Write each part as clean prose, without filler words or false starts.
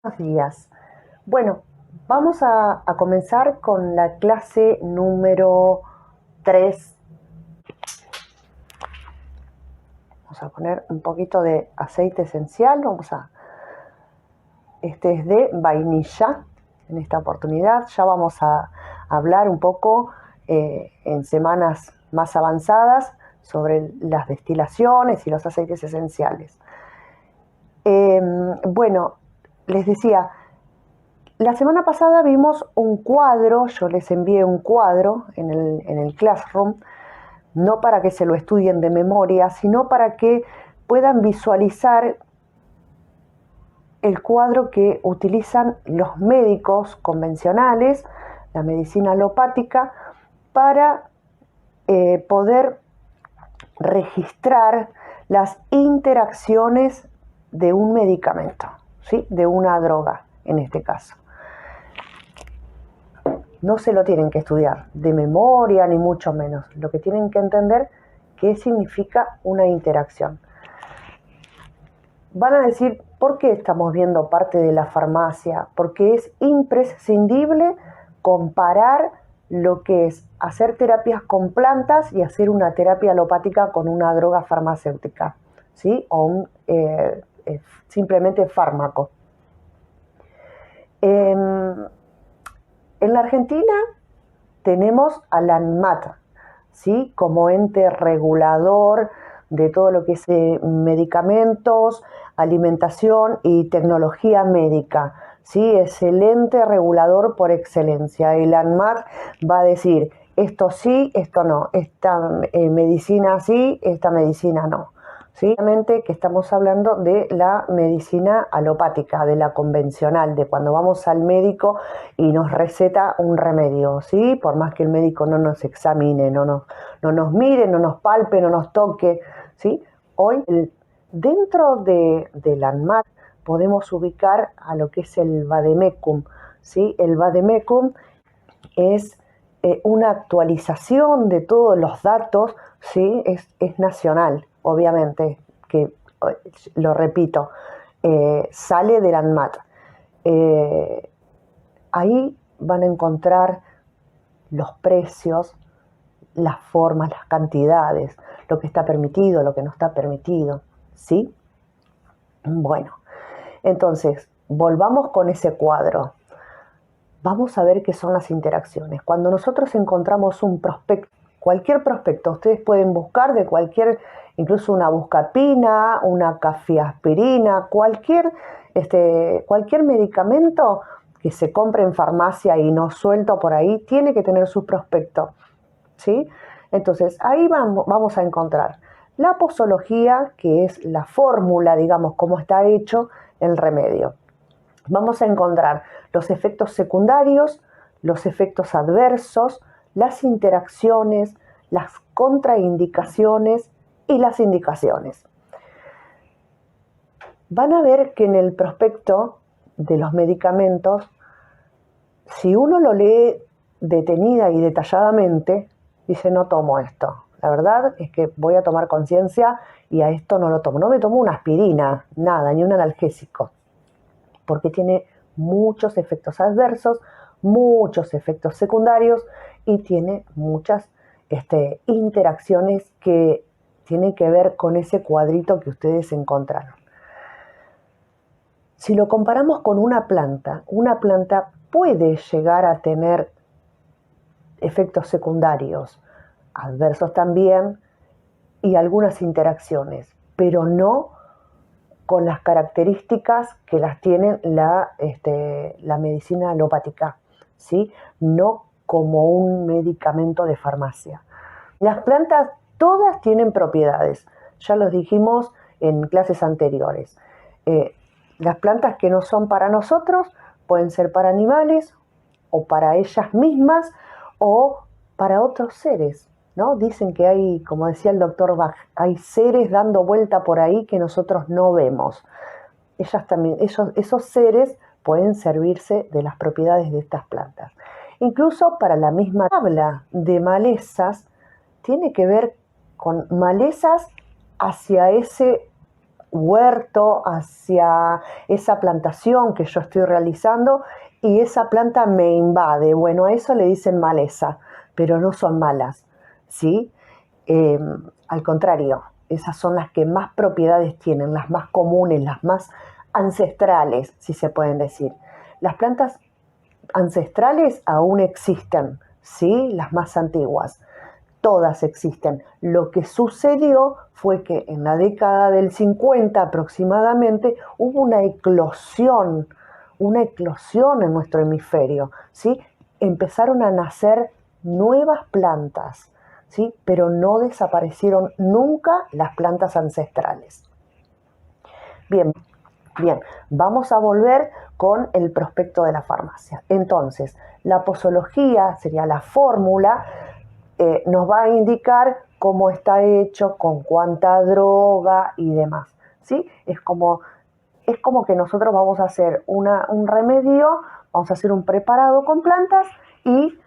Buenos días. Bueno, vamos a comenzar con la clase número 3. Vamos a poner un poquito de aceite esencial. Este es de vainilla en esta oportunidad. Ya vamos a hablar un poco en semanas más avanzadas sobre las destilaciones y los aceites esenciales. Bueno, les decía, la semana pasada vimos un cuadro, yo les envié un cuadro en el Classroom, no para que se lo estudien de memoria, sino para que puedan visualizar el cuadro que utilizan los médicos convencionales, la medicina alopática, para poder registrar las interacciones de un medicamento, ¿sí? De una droga en este caso. No se lo tienen que estudiar de memoria, ni mucho menos. Lo que tienen que entender qué significa una interacción. Van a decir, ¿por qué estamos viendo parte de la farmacia? Porque es imprescindible comparar lo que es hacer terapias con plantas y hacer una terapia alopática con una droga farmacéutica, ¿sí? O simplemente fármaco. En la Argentina tenemos al ANMAT, ¿sí? Como ente regulador de todo lo que es medicamentos, alimentación y tecnología médica, ¿sí? Es el ente regulador por excelencia. El ANMAT va a decir, esto sí, esto no, esta medicina sí, esta medicina no. ¿Sí? Obviamente que estamos hablando de la medicina alopática, de la convencional, de cuando vamos al médico y nos receta un remedio, ¿sí? Por más que el médico no nos examine, no nos mire, no nos palpe, no nos toque, ¿sí? Hoy, dentro del ANMAT podemos ubicar a lo que es el vademecum, ¿sí? El vademecum es una actualización de todos los datos, ¿sí? Es nacional, obviamente, que lo repito, sale del ANMAT. Ahí van a encontrar los precios, las formas, las cantidades, lo que está permitido, lo que no está permitido, ¿sí? Bueno, entonces, volvamos con ese cuadro. Vamos a ver qué son las interacciones. Cuando nosotros encontramos un prospecto, cualquier prospecto, ustedes pueden buscar de cualquier, incluso una buscapina, una cafiaspirina, cualquier medicamento que se compre en farmacia y no suelto por ahí, tiene que tener su prospecto, ¿sí? Entonces, ahí vamos a encontrar la posología, que es la fórmula, digamos, cómo está hecho el remedio. Vamos a encontrar los efectos secundarios, los efectos adversos, las interacciones, las contraindicaciones y las indicaciones. Van a ver que en el prospecto de los medicamentos, si uno lo lee detenida y detalladamente, dice no tomo esto. La verdad es que voy a tomar conciencia y a esto no lo tomo. No me tomo una aspirina, nada, ni un analgésico, porque tiene muchos efectos adversos, muchos efectos secundarios y tiene muchas interacciones que tienen que ver con ese cuadrito que ustedes encontraron. Si lo comparamos con una planta puede llegar a tener efectos secundarios, adversos también, y algunas interacciones, pero no con las características que las tiene la medicina alopática, ¿sí? No como un medicamento de farmacia. Las plantas todas tienen propiedades, ya los dijimos en clases anteriores. Las plantas que no son para nosotros pueden ser para animales o para ellas mismas o para otros seres, ¿no? Dicen que hay, como decía el doctor Bach, hay seres dando vuelta por ahí que nosotros no vemos. Ellas también, esos seres pueden servirse de las propiedades de estas plantas. Incluso para la misma tabla de malezas, tiene que ver con malezas hacia ese huerto, hacia esa plantación que yo estoy realizando y esa planta me invade. Bueno, a eso le dicen maleza, pero no son malas, ¿sí? Al contrario, esas son las que más propiedades tienen, las más comunes, las más ancestrales, si se pueden decir. Las plantas ancestrales aún existen, ¿sí? Las más antiguas. Todas existen. Lo que sucedió fue que en la década del 50 aproximadamente hubo una eclosión en nuestro hemisferio, ¿sí? Empezaron a nacer nuevas plantas, ¿sí? Pero no desaparecieron nunca las plantas ancestrales. Bien, bien, vamos a volver con el prospecto de la farmacia. Entonces, la posología sería la fórmula, nos va a indicar cómo está hecho, con cuánta droga y demás, ¿sí? Es como que nosotros vamos a hacer un remedio, vamos a hacer un preparado con plantas y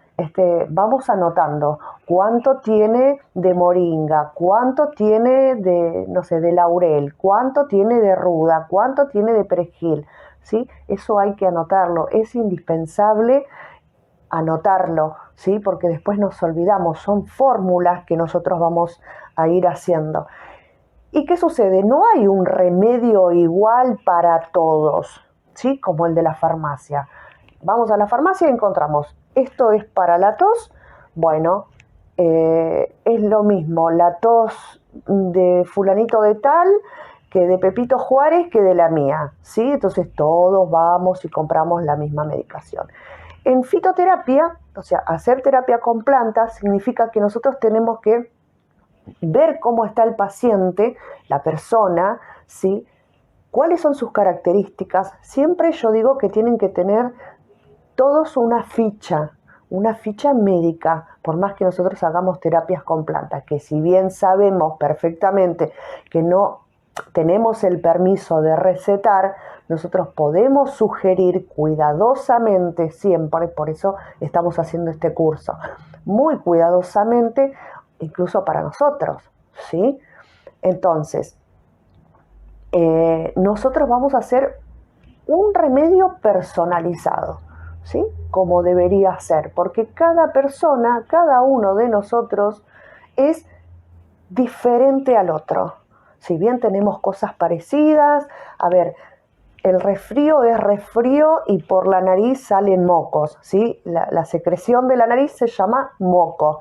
vamos anotando cuánto tiene de moringa, cuánto tiene de, no sé, de laurel, cuánto tiene de ruda, cuánto tiene de perejil, ¿sí? Eso hay que anotarlo, es indispensable anotarlo, ¿sí? Porque después nos olvidamos, son fórmulas que nosotros vamos a ir haciendo. ¿Y qué sucede? No hay un remedio igual para todos, ¿sí? Como el de la farmacia. Vamos a la farmacia y encontramos, esto es para la tos, bueno, es lo mismo, la tos de fulanito de tal, que de Pepito Juárez, que de la mía, ¿sí? Entonces todos vamos y compramos la misma medicación. En fitoterapia, o sea, hacer terapia con plantas significa que nosotros tenemos que ver cómo está el paciente, la persona, ¿sí? ¿Cuáles son sus características? Siempre yo digo que tienen que tener todos una ficha médica, por más que nosotros hagamos terapias con plantas, que si bien sabemos perfectamente que no tenemos el permiso de recetar, nosotros podemos sugerir cuidadosamente siempre, por eso estamos haciendo este curso, muy cuidadosamente, incluso para nosotros, ¿sí? Entonces, nosotros vamos a hacer un remedio personalizado, ¿sí? Como debería ser, porque cada persona, cada uno de nosotros es diferente al otro. Si bien tenemos cosas parecidas, a ver, el resfrío es resfrío y por la nariz salen mocos, ¿sí? La secreción de la nariz se llama moco.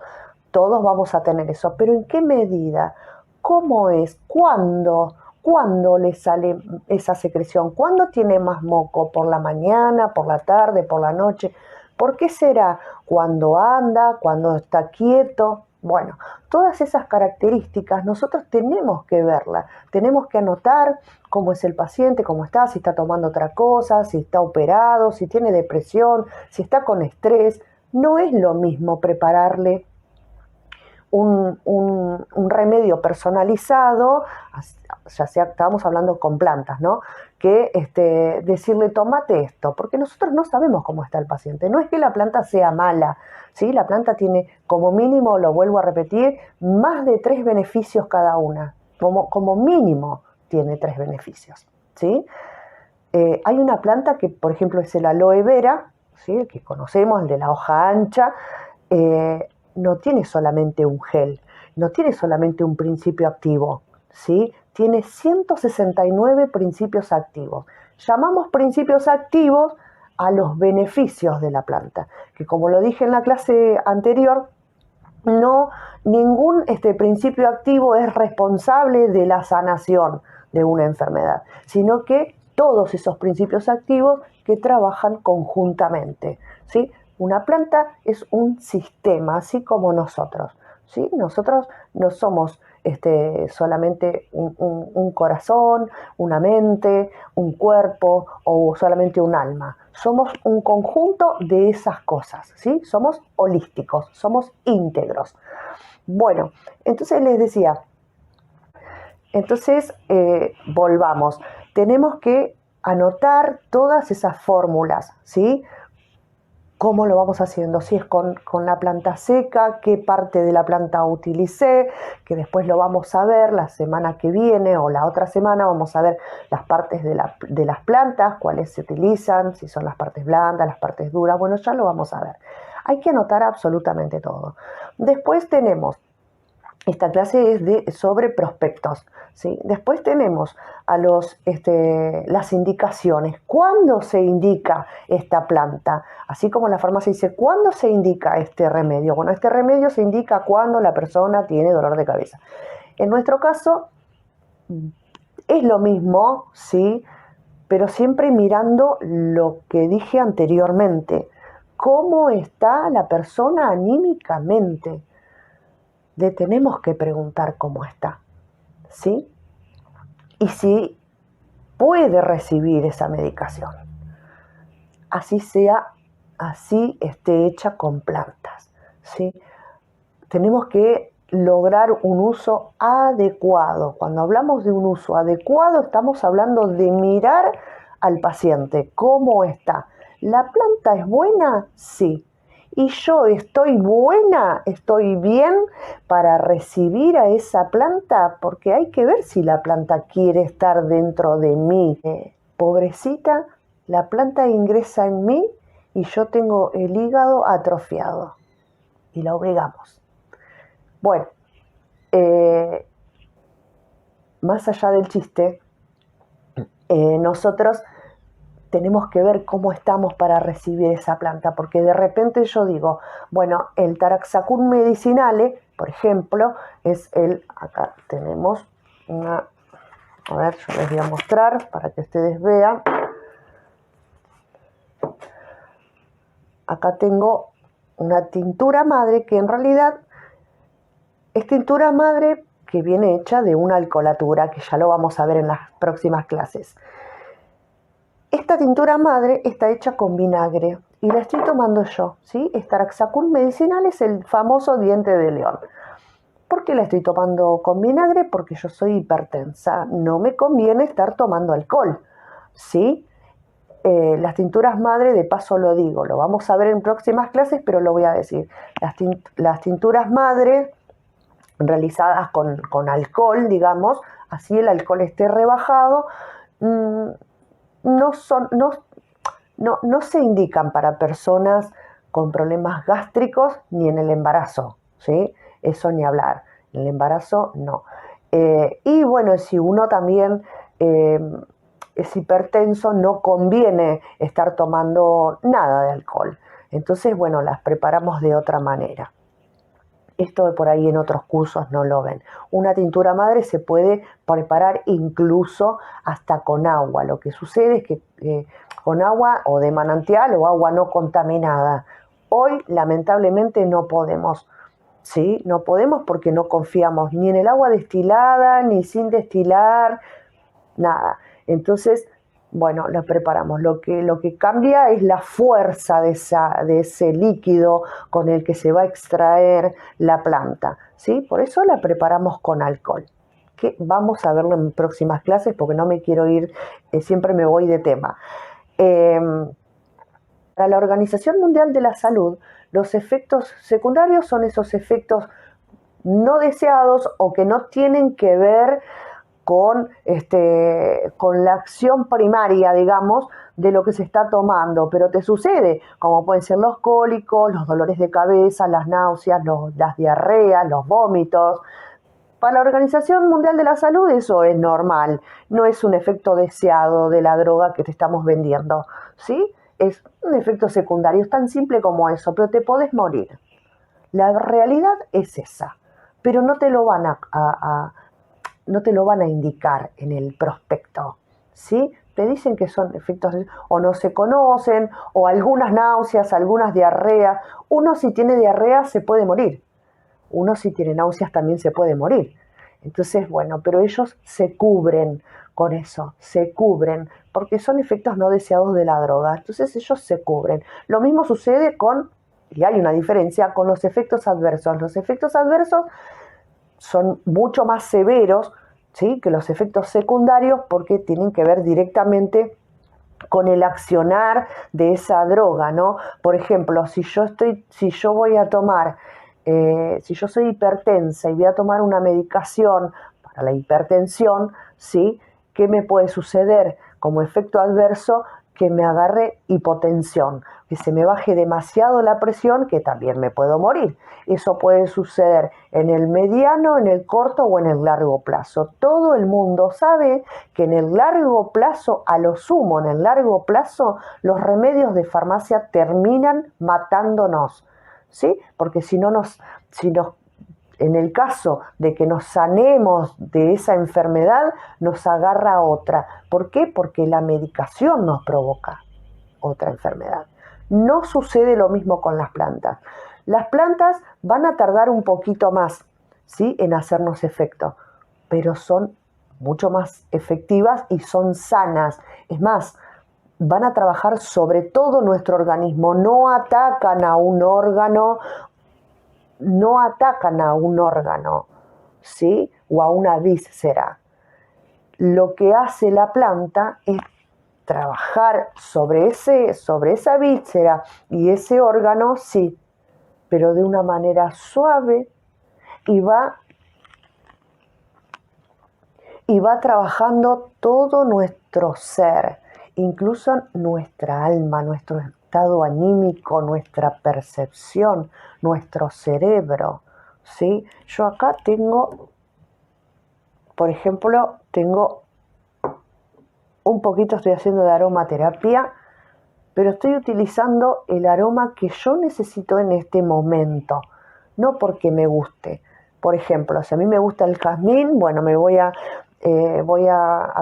Todos vamos a tener eso, pero ¿en qué medida? ¿Cómo es? ¿Cuándo? ¿Cuándo le sale esa secreción? ¿Cuándo tiene más moco? ¿Por la mañana, por la tarde, por la noche? ¿Por qué será? ¿Cuándo anda? ¿Cuándo está quieto? Bueno, todas esas características nosotros tenemos que verlas, tenemos que anotar cómo es el paciente, cómo está, si está tomando otra cosa, si está operado, si tiene depresión, si está con estrés. No es lo mismo prepararle un remedio personalizado, ya sea, estábamos hablando con plantas, ¿no? Que decirle, tómate esto, porque nosotros no sabemos cómo está el paciente. No es que la planta sea mala, ¿sí? La planta tiene, como mínimo, lo vuelvo a repetir, más de 3 beneficios cada una. Como mínimo tiene 3 beneficios, ¿sí? Hay una planta que, por ejemplo, es el aloe vera, ¿sí? El que conocemos, el de la hoja ancha, no tiene solamente un gel, no tiene solamente un principio activo, ¿sí? Tiene 169 principios activos. Llamamos principios activos a los beneficios de la planta, que como lo dije en la clase anterior, no, ningún principio activo es responsable de la sanación de una enfermedad, sino que todos esos principios activos que trabajan conjuntamente, ¿sí? Una planta es un sistema, así como nosotros, ¿sí? Nosotros no somos solamente un corazón, una mente, un cuerpo o solamente un alma. Somos un conjunto de esas cosas, ¿sí? Somos holísticos, somos íntegros. Bueno, entonces les decía, volvamos. Tenemos que anotar todas esas fórmulas, ¿sí? cómo lo vamos haciendo, si es con la planta seca, qué parte de la planta utilicé, que después lo vamos a ver la semana que viene o la otra semana vamos a ver las partes de las plantas, cuáles se utilizan, si son las partes blandas, las partes duras, bueno, ya lo vamos a ver. Hay que anotar absolutamente todo. Después tenemos, esta clase es sobre prospectos, ¿sí? Después tenemos las indicaciones. ¿Cuándo se indica esta planta? Así como la farmacia dice, ¿cuándo se indica este remedio? Bueno, este remedio se indica cuando la persona tiene dolor de cabeza. En nuestro caso es lo mismo, ¿sí? Pero siempre mirando lo que dije anteriormente. ¿Cómo está la persona anímicamente? Le tenemos que preguntar cómo está, ¿sí? Y si puede recibir esa medicación, así esté hecha con plantas, ¿sí? Tenemos que lograr un uso adecuado. Cuando hablamos de un uso adecuado, estamos hablando de mirar al paciente, cómo está. ¿La planta es buena? Sí. Y yo estoy buena, estoy bien para recibir a esa planta, porque hay que ver si la planta quiere estar dentro de mí. Pobrecita, la planta ingresa en mí y yo tengo el hígado atrofiado y la obligamos. Bueno, más allá del chiste, nosotros tenemos que ver cómo estamos para recibir esa planta, porque de repente yo digo, bueno, el Taraxacum medicinale, por ejemplo, acá tenemos una, a ver, yo les voy a mostrar para que ustedes vean. Acá tengo una tintura madre que en realidad es tintura madre que viene hecha de una alcoholatura, que ya lo vamos a ver en las próximas clases. Esta tintura madre está hecha con vinagre y la estoy tomando yo, ¿sí? Taraxacum medicinal es el famoso diente de león. ¿Por qué la estoy tomando con vinagre? Porque yo soy hipertensa, no me conviene estar tomando alcohol, ¿sí? Las tinturas madre, de paso lo digo, lo vamos a ver en próximas clases, pero lo voy a decir. Las tinturas madre realizadas con alcohol, digamos, así el alcohol esté rebajado, no se indican para personas con problemas gástricos ni en el embarazo, ¿sí? Eso ni hablar. En el embarazo no. Y bueno, si uno también es hipertenso, no conviene estar tomando nada de alcohol. Entonces, bueno, las preparamos de otra manera. Esto por ahí en otros cursos no lo ven. Una tintura madre se puede preparar incluso hasta con agua. Lo que sucede es que con agua o de manantial o agua no contaminada. Hoy lamentablemente no podemos, ¿sí? No podemos porque no confiamos ni en el agua destilada, ni sin destilar, nada. Entonces, bueno, lo preparamos. Lo que cambia es la fuerza de ese líquido con el que se va a extraer la planta, ¿sí? Por eso la preparamos con alcohol. Que vamos a verlo en próximas clases porque no me quiero ir, siempre me voy de tema. Para la Organización Mundial de la Salud, los efectos secundarios son esos efectos no deseados o que no tienen que ver con la acción primaria, digamos, de lo que se está tomando, pero te sucede, como pueden ser los cólicos, los dolores de cabeza, las náuseas, las diarreas, los vómitos. Para la Organización Mundial de la Salud eso es normal, no es un efecto deseado de la droga que te estamos vendiendo, ¿sí? Es un efecto secundario, es tan simple como eso, pero te podés morir. La realidad es esa, pero no te lo van a indicar en el prospecto, ¿sí? Te dicen que son efectos o no se conocen, o algunas náuseas, algunas diarreas. Uno si tiene diarrea se puede morir. Uno si tiene náuseas también se puede morir. Entonces, bueno, pero ellos se cubren con eso, se cubren, porque son efectos no deseados de la droga. Entonces ellos se cubren. Lo mismo sucede y hay una diferencia, con los efectos adversos. Los efectos adversos son mucho más severos, ¿sí?, que los efectos secundarios porque tienen que ver directamente con el accionar de esa droga, ¿no? Por ejemplo, si yo voy a tomar, si yo soy hipertensa y voy a tomar una medicación para la hipertensión, ¿sí? ¿Qué me puede suceder como efecto adverso? Que me agarre hipotensión, que se me baje demasiado la presión, que también me puedo morir. Eso puede suceder en el mediano, en el corto o en el largo plazo. Todo el mundo sabe que en el largo plazo, a lo sumo en el largo plazo, los remedios de farmacia terminan matándonos, ¿sí? Porque si nos en el caso de que nos sanemos de esa enfermedad, nos agarra otra. ¿Por qué? Porque la medicación nos provoca otra enfermedad. No sucede lo mismo con las plantas. Las plantas van a tardar un poquito más, ¿sí?, en hacernos efecto, pero son mucho más efectivas y son sanas. Es más, van a trabajar sobre todo nuestro organismo, no atacan a un órgano, ¿sí?, o a una víscera. Lo que hace la planta es trabajar sobre esa víscera y ese órgano, sí, pero de una manera suave, y va trabajando todo nuestro ser, incluso nuestra alma, nuestro estado anímico, nuestra percepción, nuestro cerebro, ¿sí? Yo acá tengo, por ejemplo, un poquito, estoy haciendo de aromaterapia, pero estoy utilizando el aroma que yo necesito en este momento, no porque me guste. Por ejemplo, si a mí me gusta el jazmín, bueno, voy a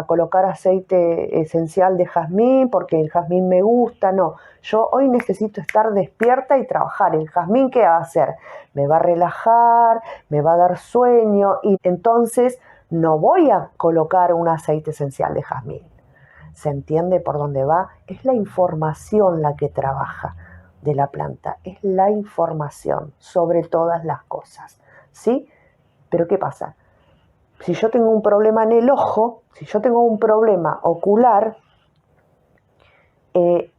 colocar aceite esencial de jazmín porque el jazmín me gusta. No, yo hoy necesito estar despierta y trabajar. El jazmín, ¿qué va a hacer? Me va a relajar, me va a dar sueño, y entonces no voy a colocar un aceite esencial de jazmín. ¿Se entiende por dónde va? Es la información la que trabaja de la planta, es la información sobre todas las cosas, ¿sí? Pero ¿qué pasa? Si yo tengo un problema en el ojo, si yo tengo un problema ocular,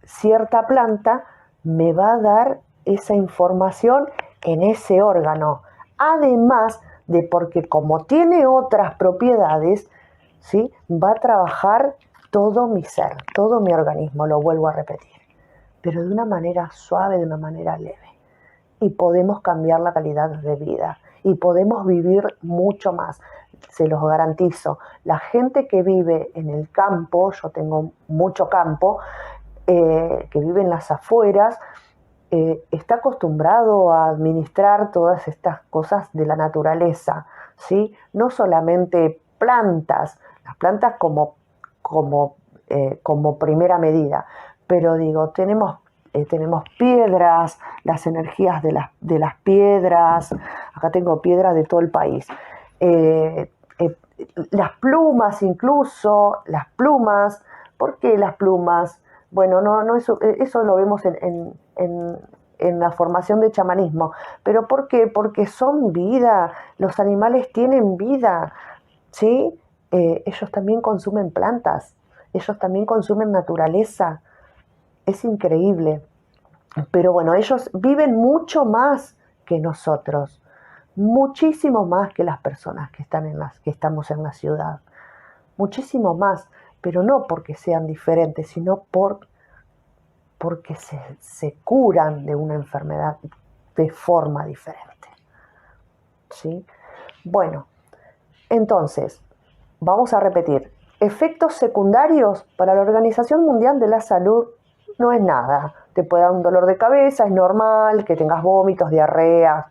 cierta planta me va a dar esa información en ese órgano. Además de porque como tiene otras propiedades, ¿sí?, va a trabajar todo mi ser, todo mi organismo, lo vuelvo a repetir, pero de una manera suave, de una manera leve. Y podemos cambiar la calidad de vida y podemos vivir mucho más. Se los garantizo. La gente que vive en el campo, yo tengo mucho campo, que vive en las afueras, está acostumbrado a administrar todas estas cosas de la naturaleza, ¿sí? No solamente plantas, las plantas como primera medida, pero digo, tenemos piedras, las energías de las piedras, acá tengo piedras de todo el país, las plumas, incluso, las plumas. ¿Por qué las plumas? Bueno, no eso lo vemos en la formación de chamanismo. ¿Pero por qué? Porque son vida, los animales tienen vida, ¿sí? Ellos también consumen plantas, ellos también consumen naturaleza, es increíble. Pero bueno, ellos viven mucho más que nosotros, muchísimo más que las personas que estamos en la ciudad, muchísimo más, pero no porque sean diferentes, sino porque se curan de una enfermedad de forma diferente, ¿sí? Bueno, entonces, vamos a repetir. Efectos secundarios para la Organización Mundial de la Salud no es nada. Te puede dar un dolor de cabeza, es normal que tengas vómitos, diarrea.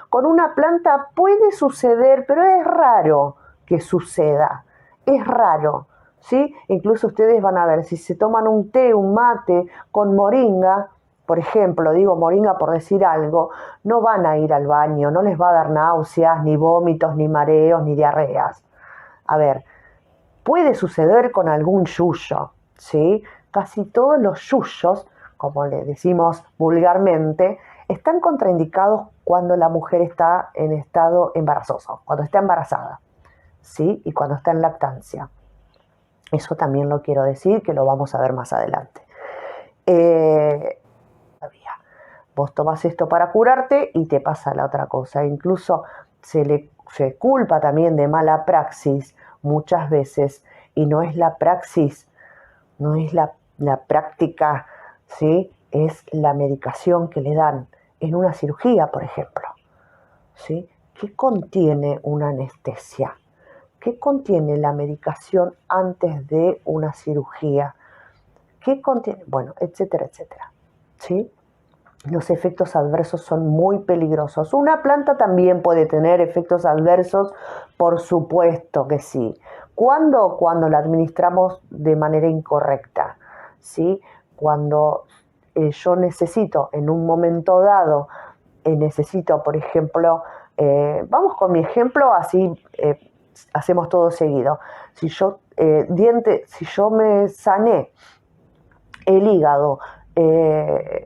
Con una planta puede suceder, pero es raro que suceda. Es raro, ¿sí? Incluso ustedes van a ver, si se toman un té, un mate con moringa, por ejemplo, digo moringa por decir algo, no van a ir al baño, no les va a dar náuseas, ni vómitos, ni mareos, ni diarreas. A ver, puede suceder con algún yuyo, ¿sí? Casi todos los yuyos, como le decimos vulgarmente, están contraindicados cuando la mujer está en estado embarazoso, cuando está embarazada, ¿sí? Y cuando está en lactancia. Eso también lo quiero decir, que lo vamos a ver más adelante. Vos tomás esto para curarte y te pasa la otra cosa. Incluso se culpa también de mala praxis muchas veces, y no es la praxis, no es la práctica, ¿sí? Es la medicación que le dan en una cirugía, por ejemplo, ¿sí? ¿Qué contiene una anestesia? ¿Qué contiene la medicación antes de una cirugía? ¿Qué contiene? Bueno, etcétera, etcétera, ¿sí? Los efectos adversos son muy peligrosos. Una planta también puede tener efectos adversos, por supuesto que sí. ¿Cuándo? Cuando la administramos de manera incorrecta, ¿sí? Cuando yo necesito en un momento dado, necesito, por ejemplo, vamos con mi ejemplo, así hacemos todo seguido. Si yo me sané el hígado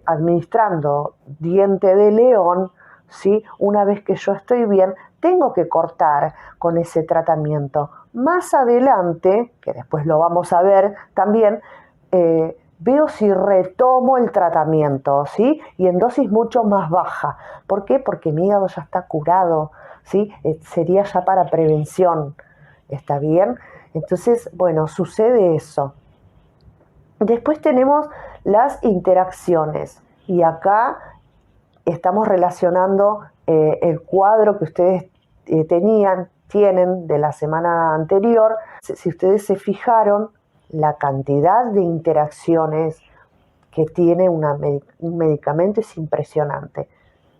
administrando diente de león, ¿sí? Una vez que yo estoy bien, tengo que cortar con ese tratamiento. Más adelante, que después lo vamos a ver también, veo si retomo el tratamiento, ¿sí? Y en dosis mucho más baja. ¿Por qué? Porque mi hígado ya está curado, ¿sí? Sería ya para prevención. ¿Está bien? Entonces, bueno, sucede eso. Después tenemos las interacciones, y acá estamos relacionando el cuadro que ustedes tienen de la semana anterior. Si ustedes se fijaron, la cantidad de interacciones que tiene un medicamento es impresionante.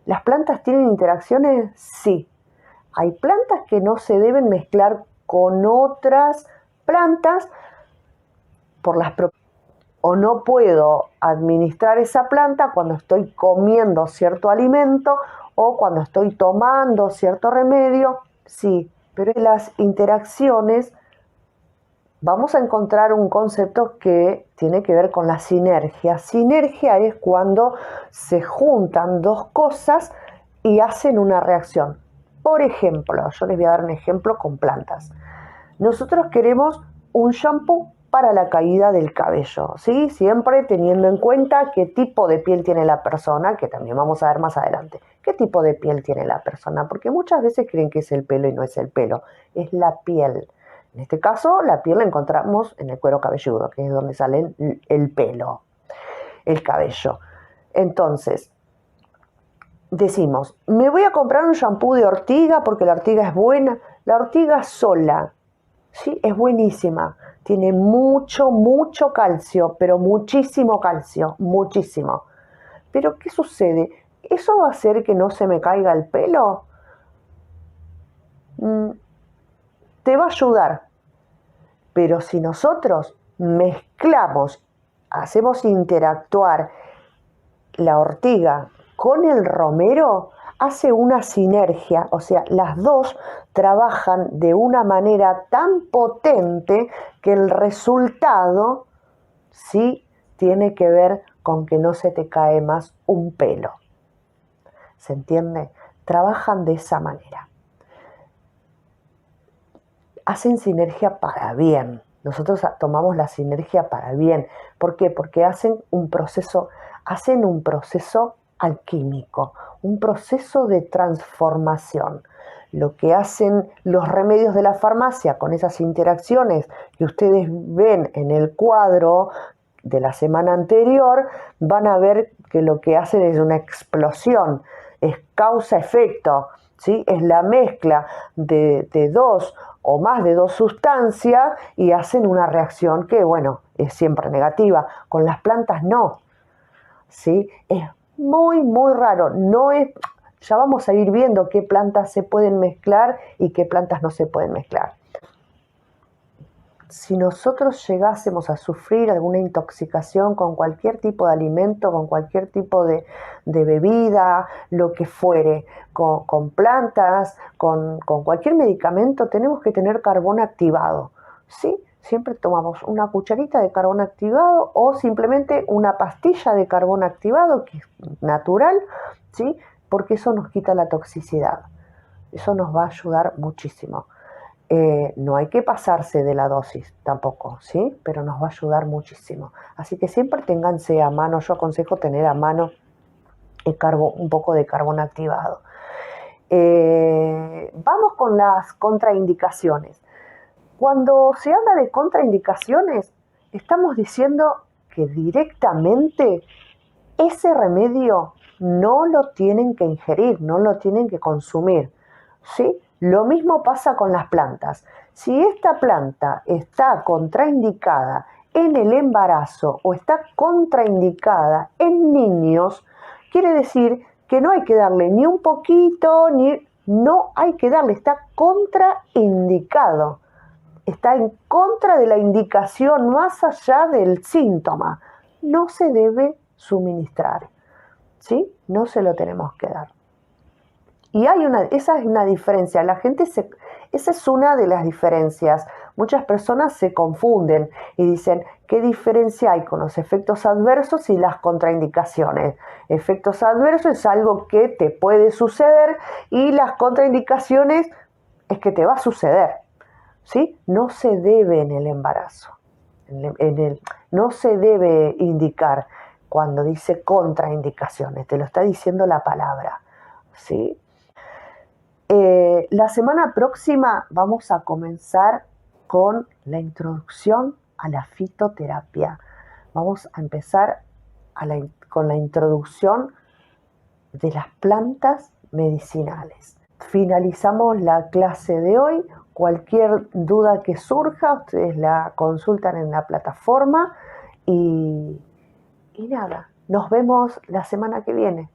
¿Las plantas tienen interacciones? Sí. Hay plantas que no se deben mezclar con otras plantas por las propiedades, o no puedo administrar esa planta cuando estoy comiendo cierto alimento o cuando estoy tomando cierto remedio, sí, pero en las interacciones vamos a encontrar un concepto que tiene que ver con la sinergia. Sinergia es cuando se juntan dos cosas y hacen una reacción. Por ejemplo, yo les voy a dar un ejemplo con plantas. Nosotros queremos un shampoo para la caída del cabello, ¿sí? Siempre teniendo en cuenta qué tipo de piel tiene la persona, que también vamos a ver más adelante. ¿Qué tipo de piel tiene la persona? Porque muchas veces creen que es el pelo y no es el pelo, es la piel. En este caso, la piel la encontramos en el cuero cabelludo, que es donde sale el pelo, el cabello. Entonces, decimos, me voy a comprar un shampoo de ortiga porque la ortiga es buena. La ortiga sola, sí, es buenísima. Tiene mucho, mucho calcio, pero muchísimo calcio, muchísimo. Pero ¿qué sucede? ¿Eso va a hacer que no se me caiga el pelo? Te va a ayudar. Pero si nosotros mezclamos, hacemos interactuar la ortiga con el romero, hace una sinergia, o sea, las dos trabajan de una manera tan potente que el resultado sí tiene que ver con que no se te cae más un pelo. ¿Se entiende? Trabajan de esa manera. Hacen sinergia para bien. Nosotros tomamos la sinergia para bien. ¿Por qué? Porque hacen un proceso alquímico, un proceso de transformación. Lo que hacen los remedios de la farmacia con esas interacciones que ustedes ven en el cuadro de la semana anterior, van a ver que lo que hacen es una explosión, es causa-efecto, ¿sí? Es la mezcla de dos o más de dos sustancias y hacen una reacción que, bueno, es siempre negativa. Con las plantas no, ¿sí? Es muy, muy raro. No es, ya vamos a ir viendo qué plantas se pueden mezclar y qué plantas no se pueden mezclar. Si nosotros llegásemos a sufrir alguna intoxicación con cualquier tipo de alimento, con cualquier tipo de bebida, lo que fuere, con plantas, con cualquier medicamento, tenemos que tener carbón activado, ¿sí? Siempre tomamos una cucharita de carbón activado o simplemente una pastilla de carbón activado, que es natural, ¿sí? Porque eso nos quita la toxicidad. Eso nos va a ayudar muchísimo. No hay que pasarse de la dosis tampoco, ¿sí? Pero nos va a ayudar muchísimo. Así que siempre ténganse a mano, yo aconsejo tener a mano un poco de carbón activado. Vamos con las contraindicaciones. Cuando se habla de contraindicaciones, estamos diciendo que directamente ese remedio no lo tienen que ingerir, no lo tienen que consumir, ¿sí? Lo mismo pasa con las plantas. Si esta planta está contraindicada en el embarazo o está contraindicada en niños, quiere decir que no hay que darle ni un poquito, no hay que darle, está contraindicado. Está en contra de la indicación más allá del síntoma. No se debe suministrar, ¿sí? No se lo tenemos que dar. Y esa es una diferencia. Esa es una de las diferencias. Muchas personas se confunden y dicen, ¿qué diferencia hay con los efectos adversos y las contraindicaciones? Efectos adversos es algo que te puede suceder y las contraindicaciones es que te va a suceder, ¿sí? No se debe en el embarazo. No se debe indicar cuando dice contraindicaciones, te lo está diciendo la palabra, ¿sí? La semana próxima vamos a comenzar con la introducción a la fitoterapia. Vamos a empezar con la introducción de las plantas medicinales. Finalizamos la clase de hoy. Cualquier duda que surja, ustedes la consultan en la plataforma y nada, nos vemos la semana que viene.